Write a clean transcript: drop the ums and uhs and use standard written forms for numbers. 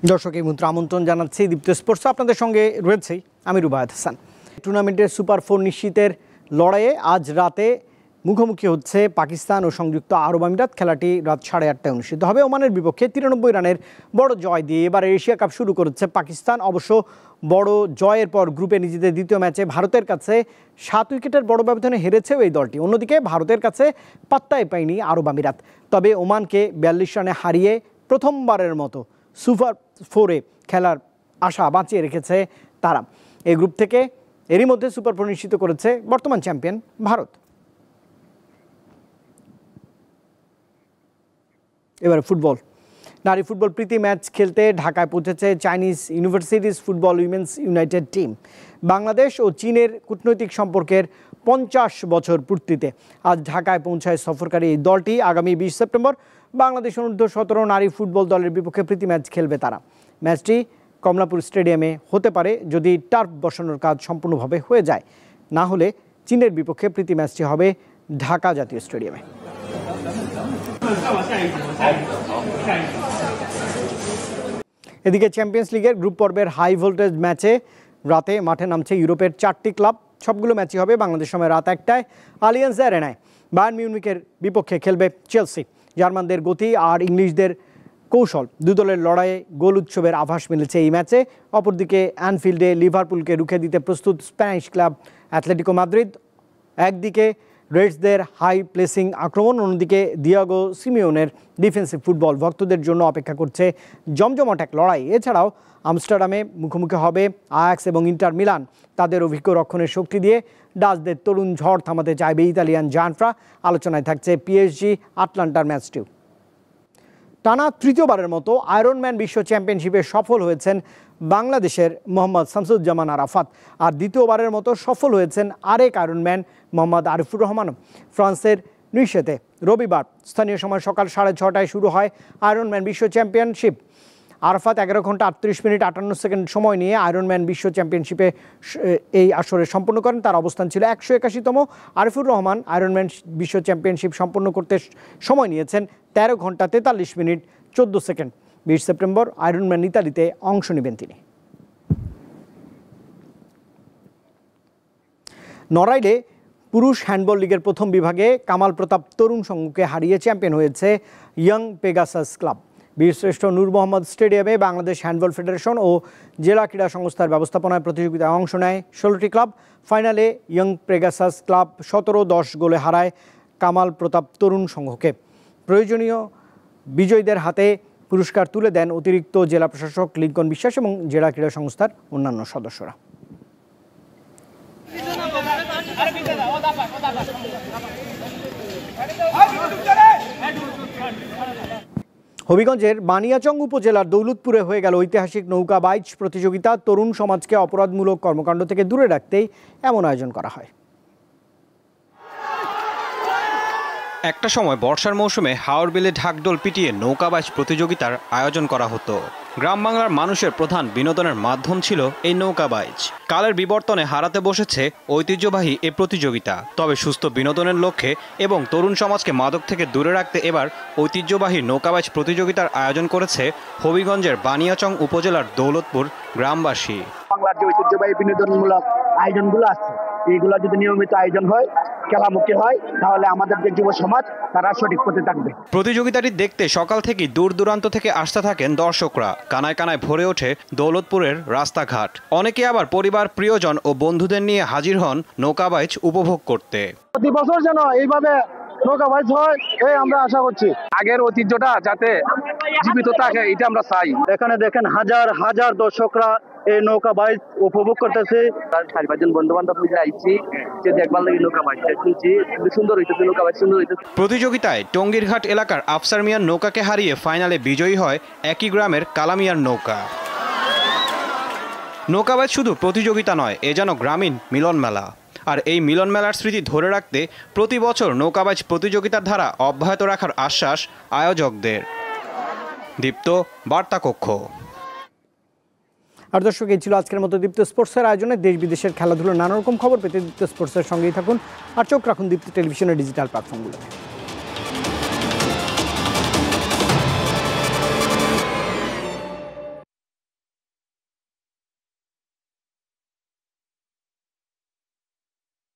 দর্শক এই মুহূর্তে আমন্ত্রণ জানাচ্ছি দীপ্ত স্পোর্টস। আপনাদের সঙ্গে রয়েছে আমি রুবায়েত হাসান। টুর্নামেন্টের সুপার 4 নিশ্চিতের লড়াইয়ে আজ রাতে মুখোমুখি হচ্ছে পাকিস্তান ও সংযুক্ত আরব আমিরাত। খেলাটি রাত 8:30টায় অনুষ্ঠিত হবে। ওমানের বিপক্ষে 93 রানের বড় জয় দিয়ে এবার এশিয়া কাপ শুরু করেছে পাকিস্তান। অবশ্য বড় জয়ের পর গ্রুপে নিজেদের দ্বিতীয় ম্যাচে ভারতের কাছে 7 উইকেটের বড় ব্যবধানে হেরেছেও এই দলটি। অন্যদিকে ভারতের কাছে পাত্তাই পায়নি আরব আমিরাত। তবে ওমানকে 42 রানে হারিয়ে প্রথমবারের মতো সুপার 4-এ খেলার আশা বাঁচিয়ে রেখেছে তারা। এই গ্রুপ থেকে এরই মধ্যে সুপার 4 নিশ্চিত করেছে বর্তমান চ্যাম্পিয়ন ভারত। এবারে ফুটবল, নারী ফুটবল প্রীতি ম্যাচ খেলতে ঢাকায় পৌঁছেছে Chinese universities football women's united team. Bangladesh ও চীনের কূটনৈতিক সম্পর্কের 50 বছর পূর্তিতে আজ ঢাকায় পৌঁছায় সফরকারী এই দলটি। আগামী 20 সেপ্টেম্বর বাংলাদেশ অনূর্ধ্ব-17 নারী ফুটবল দলের বিপক্ষে প্রীতি ম্যাচ খেলবে তারা। ম্যাচটি কমলাপুর স্টেডিয়ামে হতে পারে যদি টার্ফ বসানোর কাজ সম্পূর্ণভাবে হয়ে যায়। না হলে চীনের বিপক্ষে প্রীতি ম্যাচটি হবে ঢাকা জাতীয় স্টেডিয়ামে। এদিকে চ্যাম্পিয়ন্স লিগের গ্রুপ পর্বের হাই ভোল্টেজ ম্যাচে রাতে মাঠে নামছে ইউরোপের 4টি ক্লাব। সবগুলো ম্যাচই হবে বাংলাদেশ সময় রাত 1টায় আলিয়ান্স অ্যারেনায়। বায়ার্ন মিউনিখের বিপক্ষে খেলবে চেলসি। জার্মানদের গতি আর ইংলিশদের কৌশল, দু দলের লড়াইয়ে গোল উৎসবের আভাস মিলেছে এই ম্যাচে। অপরদিকে অ্যানফিল্ডে লিভারপুলকে রুখে দিতে প্রস্তুত স্প্যানিশ ক্লাব অ্যাথলেটিকো মাদ্রিদ। একদিকে রেডসদের হাই প্লেসিং আক্রমণ, অন্যদিকে দিয়াগো সিমিওনের ডিফেন্সিভ ফুটবল ভক্তদের জন্য অপেক্ষা করছে জমজমাট এক লড়াই। এছাড়াও আমস্টারডামে মুখোমুখি হবে আয়াক্স এবং ইন্টার মিলান। তাদের অভিজ্ঞ রক্ষণের শক্তি দিয়ে ডাচদের তরুণ ঝড় থামাতে চাইবে ইতালিয়ান জায়ান্টরা। আলোচনায় থাকছে পিএসজি আটলান্টার ম্যাচটিও। টানা তৃতীয়বারের মতো আয়রনম্যান বিশ্ব চ্যাম্পিয়নশিপে সফল হয়েছেন বাংলাদেশের মোহাম্মদ শামসুজ্জামান আরাফাত। আর দ্বিতীয়বারের মতো সফল হয়েছেন আরেক আয়রনম্যান মোহাম্মদ আরিফুর রহমানও। ফ্রান্সের নিশেতে রবিবার স্থানীয় সময় সকাল 6:30টায় শুরু হয় আয়রনম্যান বিশ্ব চ্যাম্পিয়নশিপ। আরাফাত 11 ঘন্টা 38 মিনিট 58 সেকেন্ড সময় নিয়ে আয়রনম্যান বিশ্ব চ্যাম্পিয়নশিপে এই আসরে সম্পন্ন করেন। তার অবস্থান ছিল 181তম। আরিফুর রহমান আয়রনম্যান বিশ্ব চ্যাম্পিয়নশিপ সম্পন্ন করতে সময় নিয়েছেন 13 ঘন্টা 43 মিনিট 14 সেকেন্ড। 20 সেপ্টেম্বর আয়রনম্যান ইতালিতে অংশ নেবেন তিনি। নড়াইলে পুরুষ হ্যান্ডবল লিগের প্রথম বিভাগে কামাল প্রতাপ তরুণ সংঘকে হারিয়ে চ্যাম্পিয়ন হয়েছে ইয়ং পেগাসাস ক্লাব। বীরশ্রেষ্ঠ নূর মোহাম্মদ স্টেডিয়ামে বাংলাদেশ হ্যান্ডবল ফেডারেশন ও জেলা ক্রীড়া সংস্থার ব্যবস্থাপনায় প্রতিযোগিতায় অংশ নেয় 16টি ক্লাব। ফাইনালে ইয়ং পেগাসাস ক্লাব 17-10 গোলে হারায় কামাল প্রতাপ তরুণ সংঘকে। প্রয়োজনীয় বিজয়ীদের হাতে পুরস্কার তুলে দেন অতিরিক্ত জেলা প্রশাসক লিঙ্কন বিশ্বাস এবং জেলা ক্রীড়া সংস্থার অন্যান্য সদস্যরা। হবিগঞ্জের বানিয়াচং উপজেলার দৌলতপুরে হয়ে গেল ঐতিহাসিক নৌকা বাইচ প্রতিযোগিতা। তরুণ সমাজকে অপরাধমূলক কর্মকাণ্ড থেকে দূরে রাখতেই এমন আয়োজন করা হয়। একটা সময় বর্ষার মৌসুমে হাওর বিলে ঢাকঢোল পিটিয়ে নৌকা বাইচ প্রতিযোগিতার আয়োজন করা হতো। গ্রাম বাংলার মানুষের প্রধান বিনোদনের মাধ্যম ছিল এই নৌকা বাইচ। কালের বিবর্তনে হারাতে বসেছে ঐতিহ্যবাহী এই প্রতিযোগিতা। তবে সুস্থ বিনোদনের লক্ষ্যে এবং তরুণ সমাজকে মাদক থেকে দূরে রাখতে এবার ঐতিহ্যবাহী নৌকা বাইচ প্রতিযোগিতার আয়োজন করেছে হবিগঞ্জের বানিয়াচং উপজেলার দৌলতপুর গ্রামবাসী। বাংলার যে ঐতিহ্যবাহী বিনোদনমূলক আয়োজনগুলো আছে এইগুলো যদি নিয়মিত আয়োজন হয়, খেলামুখী হয়, তাহলে আমাদের যে যুব সমাজ তারা সঠিক পথে থাকবে। প্রতিযোগিতাটি দেখতে সকাল থেকেই দূর দূরান্ত থেকে আসতে থাকেন দর্শকরা। কানায় কানায় ভরে ওঠে দৌলতপুরের রাস্তাঘাট। অনেকে আবার পরিবার, প্রিয়জন ও বন্ধুদের নিয়ে হাজির হন নৌকা বাইচ উপভোগ করতে। প্রতি বছর যেন এইভাবে নৌকা বাইচ হয় এই আমরা আশা করছি। আগের ঐতিহ্যটা যাতে জীবিত থাকে এটা আমরা চাই। এখানে দেখেন হাজার হাজার দর্শকরা এই নৌকা বাইচ উপভোগ করতেছে। 4-5 বন্ধু বান্ধব মিলে আইছি যে দেখবার লাগে নৌকা বাইচ শুনছি সুন্দর হইতেছে, নৌকা বাইচ সুন্দর হইতেছে। প্রতিযোগিতায় টঙ্গীরঘাট এলাকার আফসার মিয়ার নৌকাকে হারিয়ে ফাইনালে বিজয়ী হয় একই গ্রামের কালামিয়ার নৌকা। নৌকা বাইচ শুধু প্রতিযোগিতা নয়, এ যেন গ্রামীণ মিলন মেলা। আর এই মিলন মেলার স্মৃতি ধরে রাখতে প্রতি বছর নৌকা বাইচ প্রতিযোগিতার ধারা অব্যাহত রাখার আশ্বাস আয়োজকদের। দীপ্ত বার্তা কক্ষ। আর দর্শক, এই ছিল আজকের মতো দীপ্ত স্পোর্টসের আয়োজনে। দেশ বিদেশের খেলাধুলোর নানা রকম খবর পেতে দীপ্ত স্পোর্টসের সঙ্গেই থাকুন আর চোখ রাখুন দীপ্ত টেলিভিশনের ডিজিটাল প্ল্যাটফর্মগুলোতে।